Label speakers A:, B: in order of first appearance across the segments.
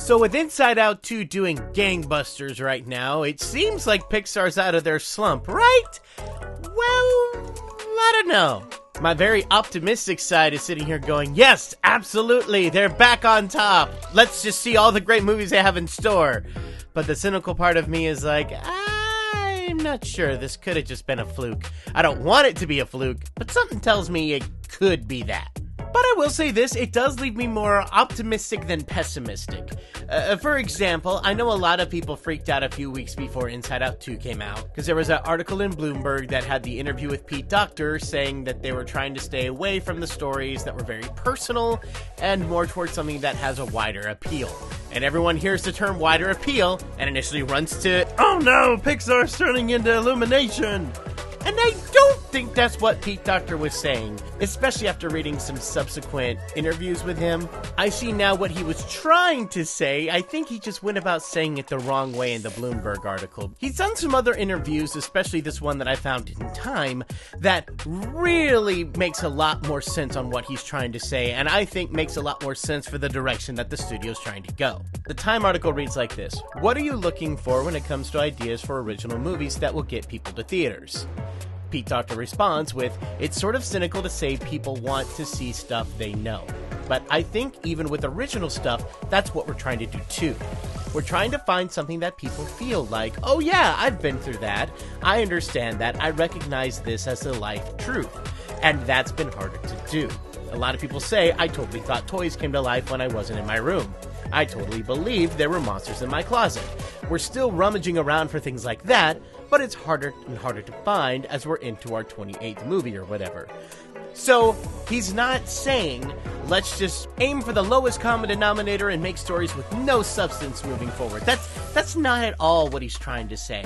A: So with Inside Out 2 doing gangbusters right now, it seems like Pixar's out of their slump, right? Well, I don't know. My very optimistic side is sitting here going, yes, absolutely, they're back on top. Let's just see all the great movies they have in store. But the cynical part of me is like, I'm not sure. This could have just been a fluke. I don't want it to be a fluke, but something tells me it could be that. But I will say this, it does leave me more optimistic than pessimistic. For example, I know a lot of people freaked out a few weeks before Inside Out 2 came out, because there was an article in Bloomberg that had the interview with Pete Docter saying that they were trying to stay away from the stories that were very personal and more towards something that has a wider appeal. And everyone hears the term wider appeal and initially runs to, oh no, Pixar's turning into Illumination! And I don't think that's what Pete Docter was saying, especially after reading some subsequent interviews with him. I see now what he was trying to say. I think he just went about saying it the wrong way in the Bloomberg article. He's done some other interviews, especially this one that I found in Time, that really makes a lot more sense on what he's trying to say, and I think makes a lot more sense for the direction that the studio's trying to go. The Time article reads like this: what are you looking for when it comes to ideas for original movies that will get people to theaters? Pete Docter responds with, it's sort of cynical to say people want to see stuff they know. But I think even with original stuff, that's what we're trying to do too. We're trying to find something that people feel like, oh yeah, I've been through that. I understand that. I recognize this as a life truth. And that's been harder to do. A lot of people say, I totally thought toys came to life when I wasn't in my room. I totally believed there were monsters in my closet. We're still rummaging around for things like that, but it's harder and harder to find as we're into our 28th movie or whatever. So, he's not saying, let's just aim for the lowest common denominator and make stories with no substance moving forward. That's not at all what he's trying to say.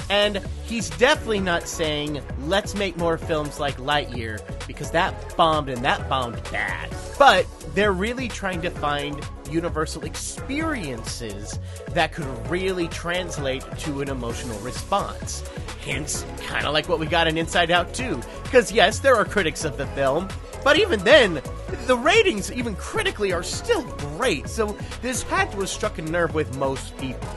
A: And he's definitely not saying, let's make more films like Lightyear, because that bombed and that bombed bad. But they're really trying to find universal experiences that could really translate to an emotional response. Hence, kind of like what we got in Inside Out 2. Because yes, there are critics of the film, but even then, the ratings, even critically, are still great. So this had to have struck a nerve with most people.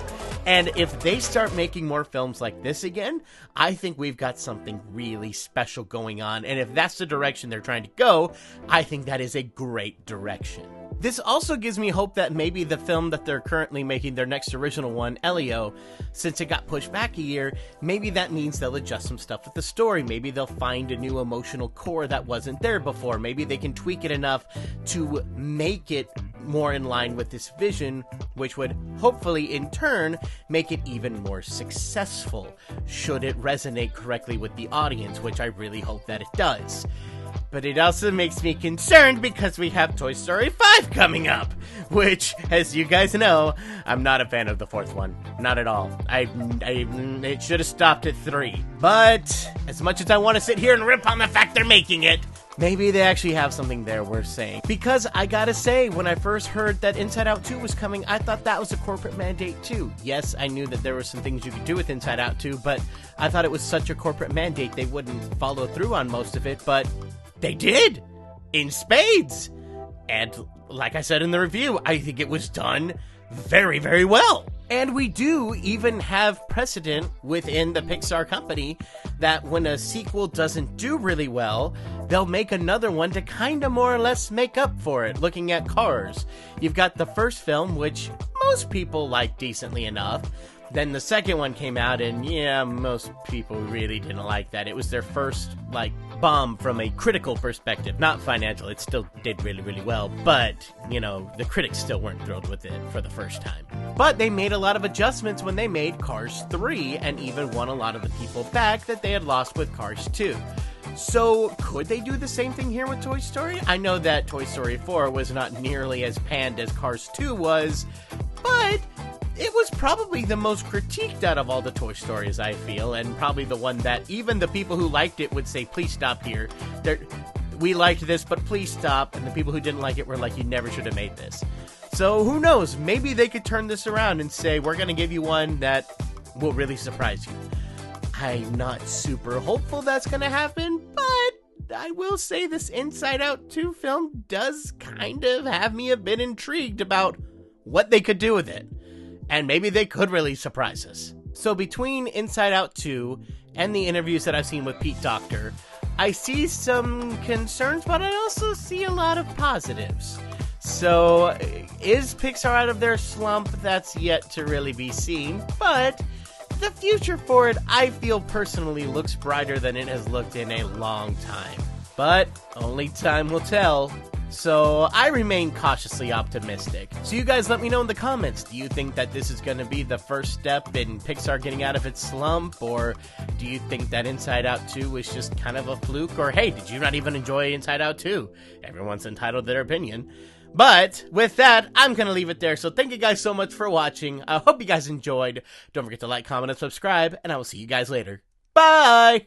A: And if they start making more films like this again, I think we've got something really special going on. And if that's the direction they're trying to go, I think that is a great direction. This also gives me hope that maybe the film that they're currently making, their next original one, Elio, since it got pushed back a year, maybe that means they'll adjust some stuff with the story. Maybe they'll find a new emotional core that wasn't there before. Maybe they can tweak it enough to make it more in line with this vision, which would hopefully in turn make it even more successful, should it resonate correctly with the audience, which I really hope that it does. But it also makes me concerned because we have Toy Story 5 coming up, which, as you guys know, I'm not a fan of the fourth one. Not at all. It should have stopped at 3. But as much as I want to sit here and rip on the fact they're making it, maybe they actually have something there worth saying. Because I gotta say, when I first heard that Inside Out 2 was coming, I thought that was a corporate mandate too. Yes, I knew that there were some things you could do with Inside Out 2, but I thought it was such a corporate mandate they wouldn't follow through on most of it, but they did! In spades! And like I said in the review, I think it was done very, very well. And we do even have precedent within the Pixar company that when a sequel doesn't do really well, they'll make another one to kind of more or less make up for it. Looking at Cars, you've got the first film, which most people like decently enough. Then the second one came out, and yeah, most people really didn't like that. It was their first, bomb from a critical perspective. Not financial, it still did really, really well, but, the critics still weren't thrilled with it for the first time. But they made a lot of adjustments when they made Cars 3, and even won a lot of the people back that they had lost with Cars 2. So, could they do the same thing here with Toy Story? I know that Toy Story 4 was not nearly as panned as Cars 2 was, but it was probably the most critiqued out of all the Toy Stories, I feel, and probably the one that even the people who liked it would say, please stop here. We liked this, but please stop. And the people who didn't like it were like, you never should have made this. So who knows? Maybe they could turn this around and say, we're going to give you one that will really surprise you. I'm not super hopeful that's going to happen, but I will say this Inside Out 2 film does kind of have me a bit intrigued about what they could do with it. And maybe they could really surprise us. So between Inside Out 2 and the interviews that I've seen with Pete Docter, I see some concerns, but I also see a lot of positives. So, is Pixar out of their slump? That's yet to really be seen, but the future for it, I feel personally, looks brighter than it has looked in a long time. But only time will tell. So, I remain cautiously optimistic. So you guys let me know in the comments, do you think that this is going to be the first step in Pixar getting out of its slump? Or do you think that Inside Out 2 was just kind of a fluke? Or hey, did you not even enjoy Inside Out 2? Everyone's entitled to their opinion. But with that, I'm going to leave it there. So thank you guys so much for watching. I hope you guys enjoyed. Don't forget to like, comment, and subscribe. And I will see you guys later. Bye!